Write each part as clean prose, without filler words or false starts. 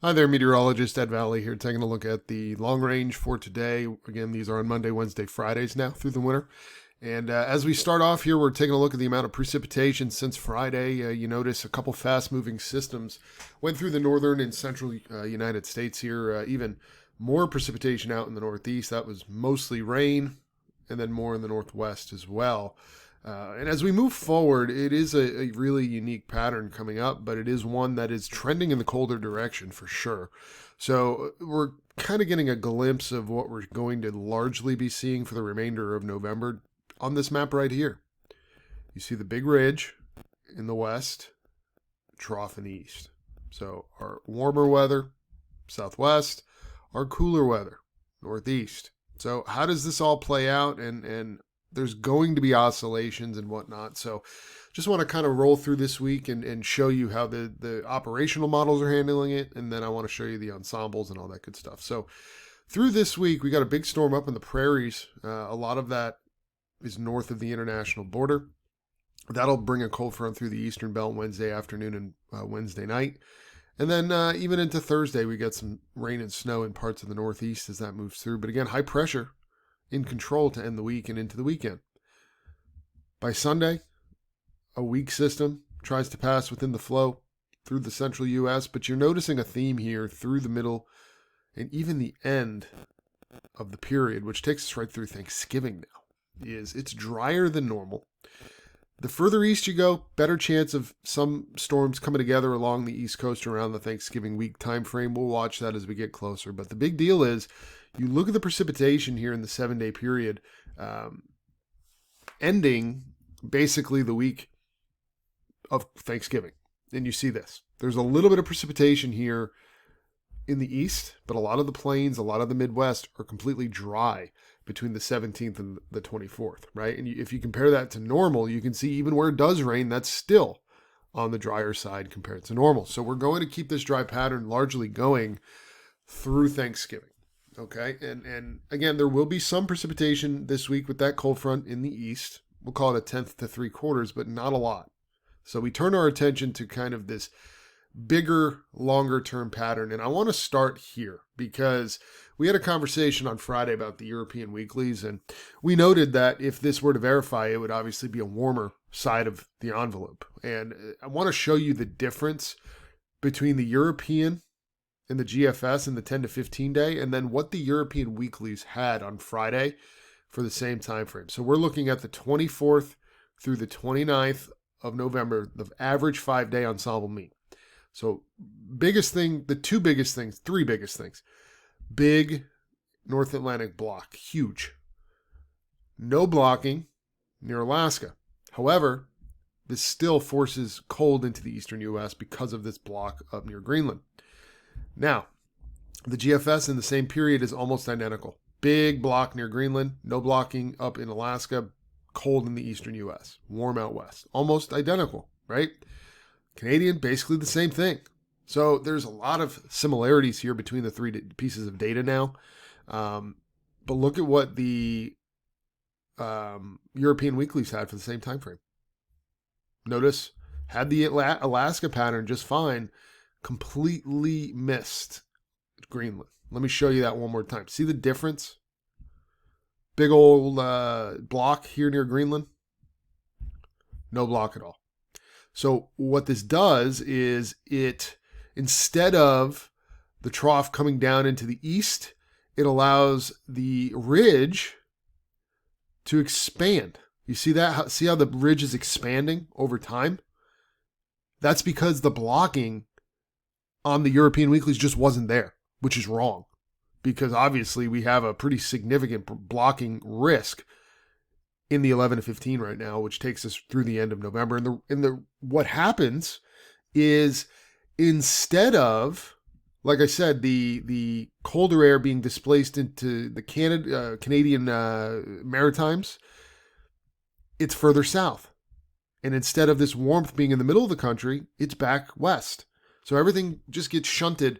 Hi there, meteorologist Ed Valley here, taking a look at the long range for today. Again, these are on Monday, Wednesday, Fridays now through the winter. And as we start off here, we're taking a look at the amount of precipitation since Friday. You notice a couple fast moving systems went through the northern and central United States here. Even more precipitation out in the northeast. That was mostly rain, and then more in the northwest as well. And as we move forward, it is a really unique pattern coming up, but it is one that is trending in the colder direction for sure. So we're kind of getting a glimpse of what we're going to largely be seeing for the remainder of November on this map right here. You see the big ridge in the west, trough in the east. So our warmer weather, southwest, our cooler weather, northeast. So how does this all play out? And there's going to be oscillations and whatnot. So just want to kind of roll through this week and show you how the operational models are handling it. And then I want to show you the ensembles and all that good stuff. So through this week, we got a big storm up in the prairies. A lot of that is north of the international border. That'll bring a cold front through the eastern belt Wednesday afternoon and Wednesday night. And then even into Thursday, we got some rain and snow in parts of the northeast as that moves through. But again, high pressure in control to end the week and into the weekend. By Sunday, a weak system tries to pass within the flow through the central U.S., but you're noticing a theme here through the middle and even the end of the period, which takes us right through Thanksgiving now, is it's drier than normal. The further east you go, better chance of some storms coming together along the East Coast around the Thanksgiving week time frame. We'll watch that as we get closer. But the big deal is you look at the precipitation here in the 7-day period, ending basically the week of Thanksgiving. And you see this. There's a little bit of precipitation here in the east, but a lot of the plains, a lot of the Midwest are completely dry between the 17th and the 24th, right? And if you compare that to normal, you can see even where it does rain, that's still on the drier side compared to normal. So we're going to keep this dry pattern largely going through Thanksgiving, okay? And again, there will be some precipitation this week with that cold front in the east. We'll call it 1/10 to 3/4, but not a lot. So we turn our attention to kind of this bigger, longer term pattern. And I want to start here because we had a conversation on Friday about the European weeklies, and we noted that if this were to verify, it would obviously be a warmer side of the envelope. And I want to show you the difference between the European and the GFS in the 10 to 15 day, and then what the European weeklies had on Friday for the same time frame. So we're looking at the 24th through the 29th of November, the average 5-day ensemble mean. So biggest thing, the two biggest things, three biggest things. Big North Atlantic block, huge. No blocking near Alaska. However, this still forces cold into the eastern U.S. because of this block up near Greenland. Now, the GFS in the same period is almost identical. Big block near Greenland, no blocking up in Alaska, cold in the eastern U.S., warm out west. Almost identical, right? Canadian, basically the same thing. So there's a lot of similarities here between the three pieces of data now. But look at what the European weeklies had for the same time frame. Notice, had the Alaska pattern just fine, completely missed Greenland. Let me show you that one more time. See the difference? Big old block here near Greenland. No block at all. So what this does is it, instead of the trough coming down into the east, it allows the ridge to expand. You see that? See how the ridge is expanding over time? That's because the blocking on the European weeklies just wasn't there, which is wrong. Because obviously we have a pretty significant blocking risk in the 11 to 15 right now, which takes us through the end of November. And what happens is, instead of, like I said, the colder air being displaced into the Canadian Maritimes, it's further south. And instead of this warmth being in the middle of the country, it's back west. So everything just gets shunted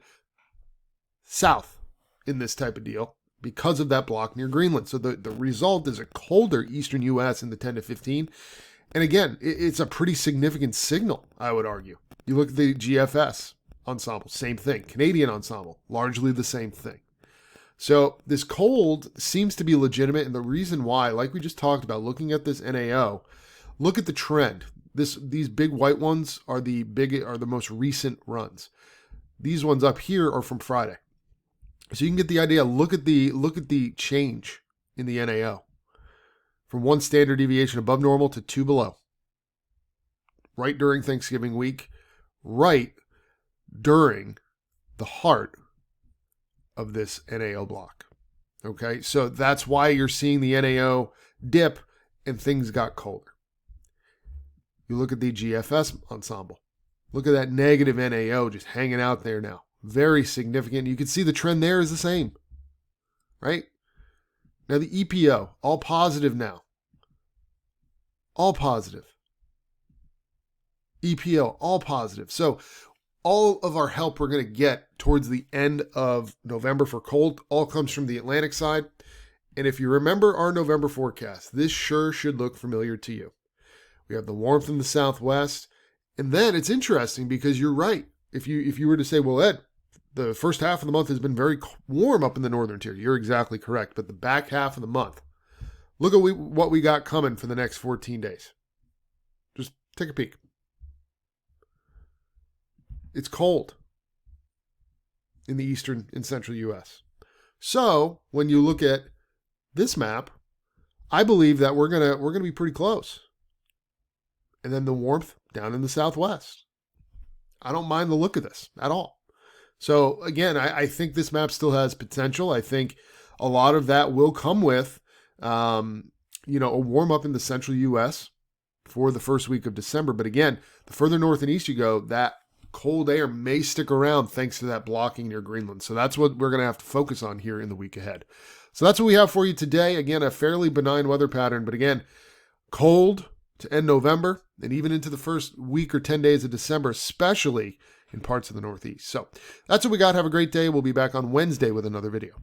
south in this type of deal because of that block near Greenland. So the result is a colder eastern U.S. in the 10 to 15. And again, it's a pretty significant signal, I would argue. You look at the GFS. ensemble, same thing. Canadian ensemble, largely the same thing. So this cold seems to be legitimate, and the reason why, like we just talked about, looking at this NAO, look at the trend. These big white ones are the most recent runs. These ones up here are from Friday. So you can get the idea. Look at the change in the NAO from 1 standard deviation above normal to 2 below. Right during Thanksgiving week, right during the heart of this NAO block. Okay, so that's why you're seeing the NAO dip and things got colder. You look at the GFS ensemble. Look at that negative NAO just hanging out there now. Very significant. You can see the trend there is the same, right? Now the EPO, all positive now. All positive. EPO, all positive. So all of our help we're going to get towards the end of November for cold all comes from the Atlantic side. And if you remember our November forecast, this sure should look familiar to you. We have the warmth in the southwest. And then it's interesting because you're right. If you were to say, well, Ed, the first half of the month has been very warm up in the northern tier. You're exactly correct. But the back half of the month, look at what we got coming for the next 14 days. Just take a peek. It's cold in the eastern and central U.S. So when you look at this map, I believe that we're gonna be pretty close. And then the warmth down in the southwest. I don't mind the look of this at all. So again, I think this map still has potential. I think a lot of that will come with, a warm up in the central U.S. for the first week of December. But again, the further north and east you go, that cold air may stick around thanks to that blocking near Greenland. So that's what we're going to have to focus on here in the week ahead. So that's what we have for you today. Again, a fairly benign weather pattern, but again, cold to end November and even into the first week or 10 days of December, especially in parts of the Northeast. So that's what we got. Have a great day. We'll be back on Wednesday with another video.